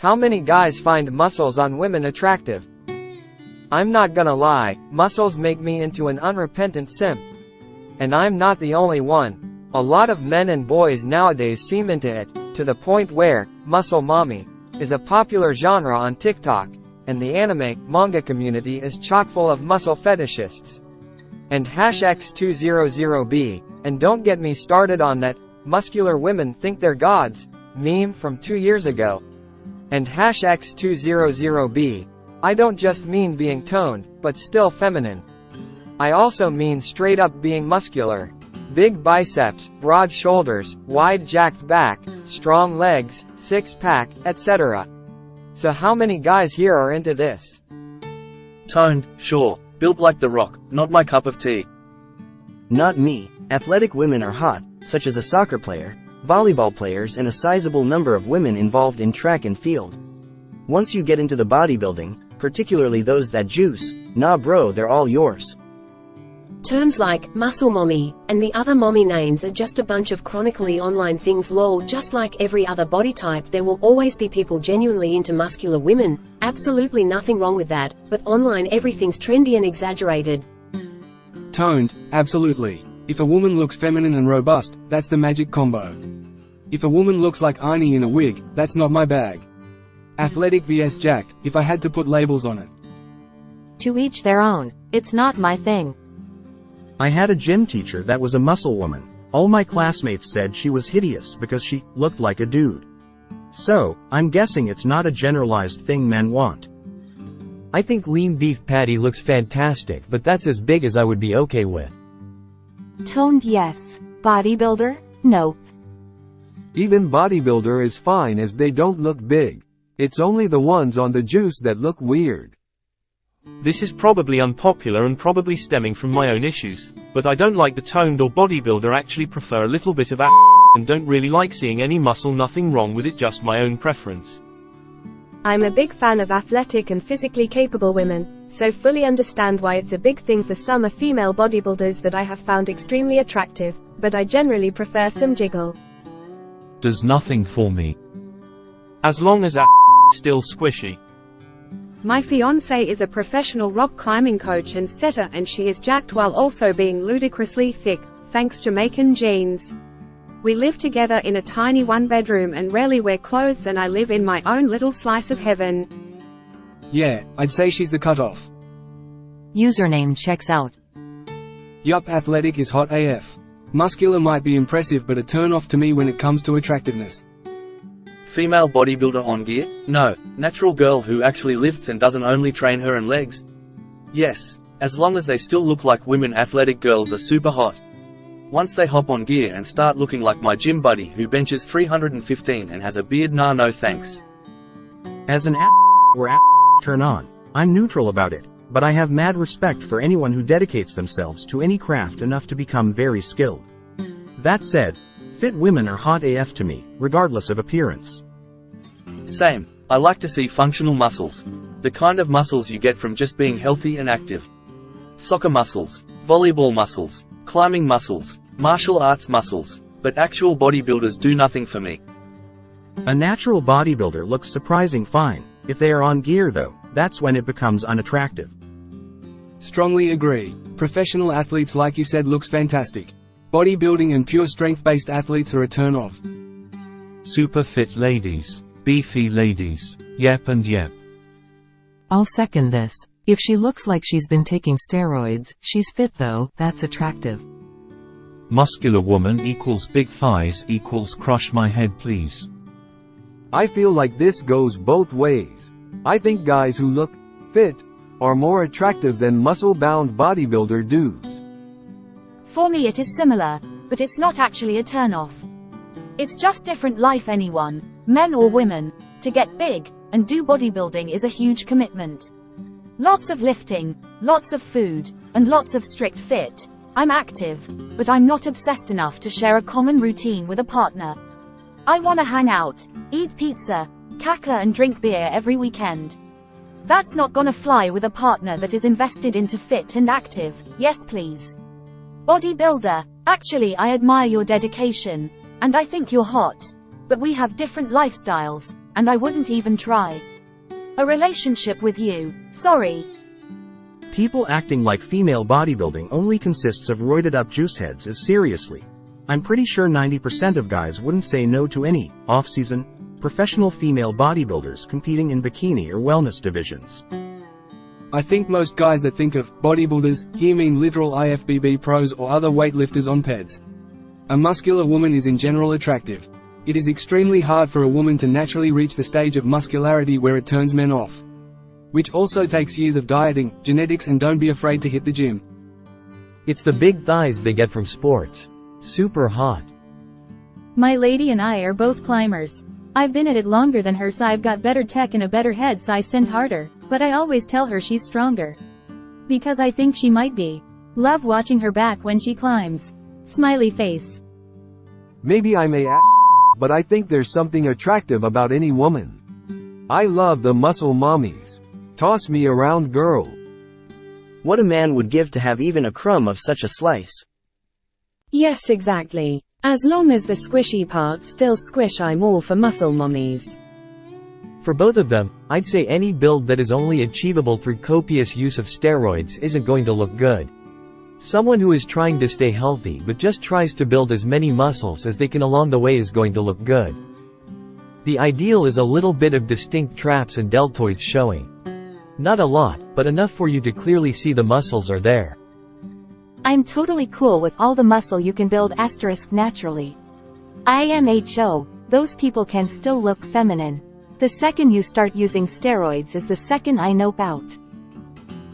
How many guys find muscles on women attractive? I'm not gonna lie, muscles make me into an unrepentant simp. And I'm not the only one. A lot of men and boys nowadays seem into it, to the point where, muscle mommy, is a popular genre on TikTok, and the anime, manga community is chock full of muscle fetishists. And #X200B, and don't get me started on that, muscular women think they're gods, meme from 2 years ago. And #X200B, I don't just mean being toned, but still feminine. I also mean straight up being muscular. Big biceps, broad shoulders, wide jacked back, strong legs, six-pack, etc. So how many guys here are into this? Toned, sure. Built like The Rock, not my cup of tea. Not me. Athletic women are hot, such as a soccer player, volleyball players and a sizable number of women involved in track and field. Once you get into the bodybuilding, particularly those that juice, nah bro, they're all yours. Terms like muscle mommy and the other mommy names are just a bunch of chronically online things. Lol. Just like every other body type, there will always be people genuinely into muscular women. Absolutely nothing wrong with that, but online everything's trendy and exaggerated. Toned, absolutely. If a woman looks feminine and robust, that's the magic combo. If a woman looks like Arnie in a wig, that's not my bag. Athletic vs jacked, if I had to put labels on it. To each their own. It's not my thing. I had a gym teacher that was a muscle woman. All my classmates said she was hideous because she looked like a dude. So, I'm guessing it's not a generalized thing men want. I think lean beef patty looks fantastic, but that's as big as I would be okay with. Toned, yes. Bodybuilder? No. Even bodybuilder is fine as they don't look big. It's only the ones on the juice that look weird. This is probably unpopular and probably stemming from my own issues, but I don't like the toned or bodybuilder. Actually prefer a little bit of and don't really like seeing any muscle. Nothing wrong with it, just my own preference. I'm a big fan of athletic and physically capable women, so fully understand why it's a big thing for some female bodybuilders that I have found extremely attractive, but I generally prefer some jiggle. Does nothing for me. As long as still squishy. My fiancée is a professional rock climbing coach and setter, and she is jacked while also being ludicrously thick, thanks Jamaican genes. We live together in a tiny one-bedroom and rarely wear clothes, and I live in my own little slice of heaven. Yeah, I'd say she's the cutoff. Username checks out. Yup, athletic is hot AF. Muscular might be impressive, but a turn-off to me when it comes to attractiveness. Female bodybuilder on gear? No. Natural girl who actually lifts and doesn't only train her and legs? Yes. As long as they still look like women. Athletic girls are super hot. Once they hop on gear and start looking like my gym buddy who benches 315 and has a beard, nah no thanks. As an or turn on, I'm neutral about it, but I have mad respect for anyone who dedicates themselves to any craft enough to become very skilled. That said, fit women are hot AF to me, regardless of appearance. Same. I like to see functional muscles. The kind of muscles you get from just being healthy and active. Soccer muscles, volleyball muscles, climbing muscles, martial arts muscles, but actual bodybuilders do nothing for me. A natural bodybuilder looks surprising fine. If they are on gear though, that's when it becomes unattractive. Strongly agree. Professional athletes, like you said, looks fantastic. Bodybuilding and pure strength-based athletes are a turn-off. Super fit ladies. Beefy ladies. Yep and yep. I'll second this. If she looks like she's been taking steroids, she's fit though, that's attractive. Muscular woman equals big thighs equals crush my head please. I feel like this goes both ways. I think guys who look fit are more attractive than muscle-bound bodybuilder dudes. For me it is similar, but it's not actually a turn-off. It's just different life. Anyone, men or women, to get big and do bodybuilding is a huge commitment. Lots of lifting, lots of food, and lots of strict fit. I'm active, but I'm not obsessed enough to share a common routine with a partner. I wanna hang out, eat pizza, caca and drink beer every weekend. That's not gonna fly with a partner that is invested into fit and active. Yes please. Bodybuilder, actually I admire your dedication, and I think you're hot. But we have different lifestyles, and I wouldn't even try a relationship with you. Sorry. People acting like female bodybuilding only consists of roided up juice heads is seriously. I'm pretty sure 90% of guys wouldn't say no to any, off-season, professional female bodybuilders competing in bikini or wellness divisions. I think most guys that think of bodybuilders here mean literal IFBB pros or other weightlifters on PEDs. A muscular woman is in general attractive. It is extremely hard for a woman to naturally reach the stage of muscularity where it turns men off. Which also takes years of dieting, genetics, and don't be afraid to hit the gym. It's the big thighs they get from sports. Super hot. My lady and I are both climbers. I've been at it longer than her, so I've got better tech and a better head, so I send harder, but I always tell her she's stronger. Because I think she might be. Love watching her back when she climbs. Smiley face. Maybe I'm but I think there's something attractive about any woman. I love the muscle mommies. Toss me around, girl. What a man would give to have even a crumb of such a slice. Yes, exactly. As long as the squishy parts still squish, I'm all for muscle mommies. For both of them, I'd say any build that is only achievable through copious use of steroids isn't going to look good. Someone who is trying to stay healthy but just tries to build as many muscles as they can along the way is going to look good. The ideal is a little bit of distinct traps and deltoids showing. Not a lot, but enough for you to clearly see the muscles are there. I'm totally cool with all the muscle you can build naturally. IMHO, those people can still look feminine. The second you start using steroids is the second I nope out.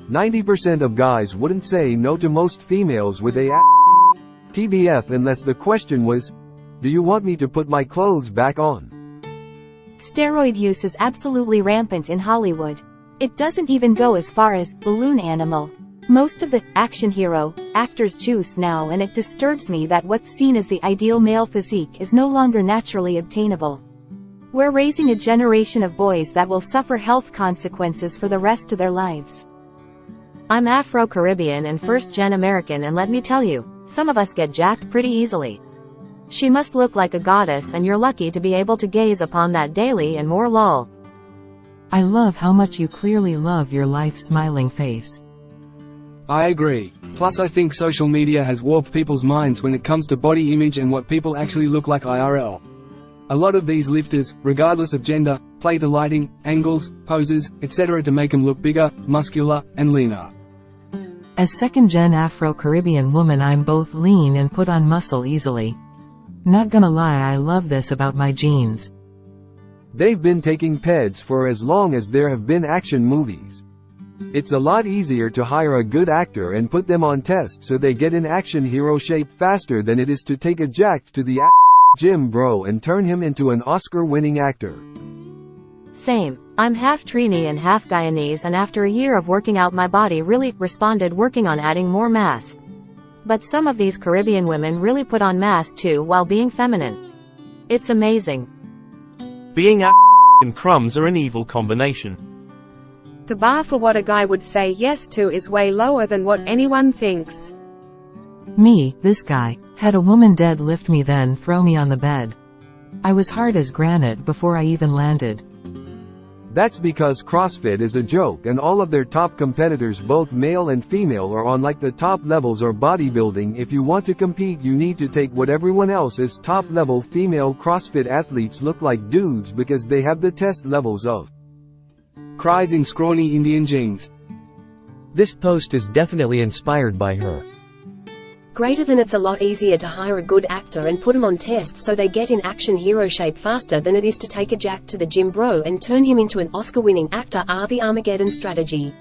90% of guys wouldn't say no to most females with a TBF unless the question was, do you want me to put my clothes back on? Steroid use is absolutely rampant in Hollywood. It doesn't even go as far as balloon animal. Most of the action hero actors choose now, and it disturbs me that what's seen as the ideal male physique is no longer naturally obtainable. We're raising a generation of boys that will suffer health consequences for the rest of their lives. I'm Afro-Caribbean and first-gen American, and let me tell you, some of us get jacked pretty easily. She must look like a goddess, and you're lucky to be able to gaze upon that daily and more lol. I love how much you clearly love your life smiling face. I agree. Plus I think social media has warped people's minds when it comes to body image and what people actually look like IRL. A lot of these lifters, regardless of gender, play to lighting, angles, poses, etc. to make them look bigger, muscular, and leaner. As second-gen Afro-Caribbean woman, I'm both lean and put on muscle easily. Not gonna lie, I love this about my genes. They've been taking PEDs for as long as there have been action movies. It's a lot easier to hire a good actor and put them on test so they get in action hero shape faster than it is to take a jacked to the gym bro and turn him into an Oscar-winning actor. Same. I'm half Trini and half Guyanese, and after a year of working out my body really responded working on adding more mass. But some of these Caribbean women really put on mass too while being feminine. It's amazing. Being and crumbs are an evil combination. The bar for what a guy would say yes to is way lower than what anyone thinks. Me, this guy, had a woman deadlift me then throw me on the bed. I was hard as granite before I even landed. That's because CrossFit is a joke and all of their top competitors, both male and female, are on like the top levels or bodybuilding. If you want to compete, you need to take what everyone else's top level female CrossFit athletes look like dudes because they have the test levels of cries in scrawny Indian jeans. This post is definitely inspired by her. Greater than it's a lot easier to hire a good actor and put him on test so they get in action hero shape faster than it is to take a jack to the gym bro and turn him into an Oscar-winning actor. The Armageddon strategy.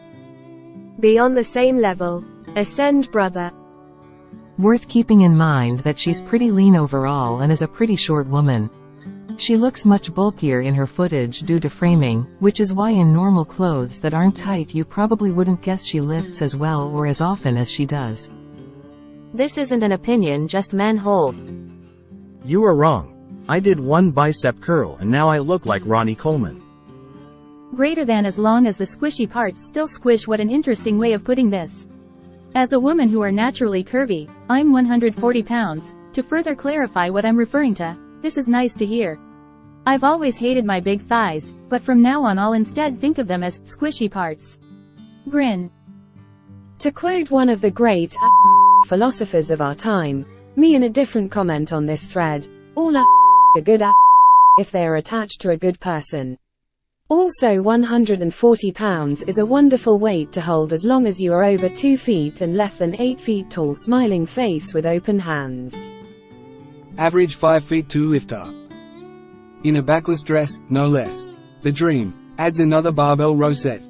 Be on the same level. Ascend, brother. Worth keeping in mind that she's pretty lean overall and is a pretty short woman. She looks much bulkier in her footage due to framing, which is why in normal clothes that aren't tight you probably wouldn't guess she lifts as well or as often as she does. This isn't an opinion, just men hold. You are wrong. I did one bicep curl and now I look like Ronnie Coleman. Greater than as long as the squishy parts still squish. What an interesting way of putting this. As a woman who are naturally curvy, I'm 140 pounds. To further clarify what I'm referring to, this is nice to hear. I've always hated my big thighs, but from now on I'll instead think of them as squishy parts. Grin. To quote one of the great philosophers of our time, me in a different comment on this thread, all are good if they are attached to a good person. Also 140 pounds is a wonderful weight to hold as long as you are over 2 feet and less than 8 feet tall, smiling face with open hands. Average 5 feet 2 lifter. In a backless dress, no less. The dream. Adds another barbell rosette.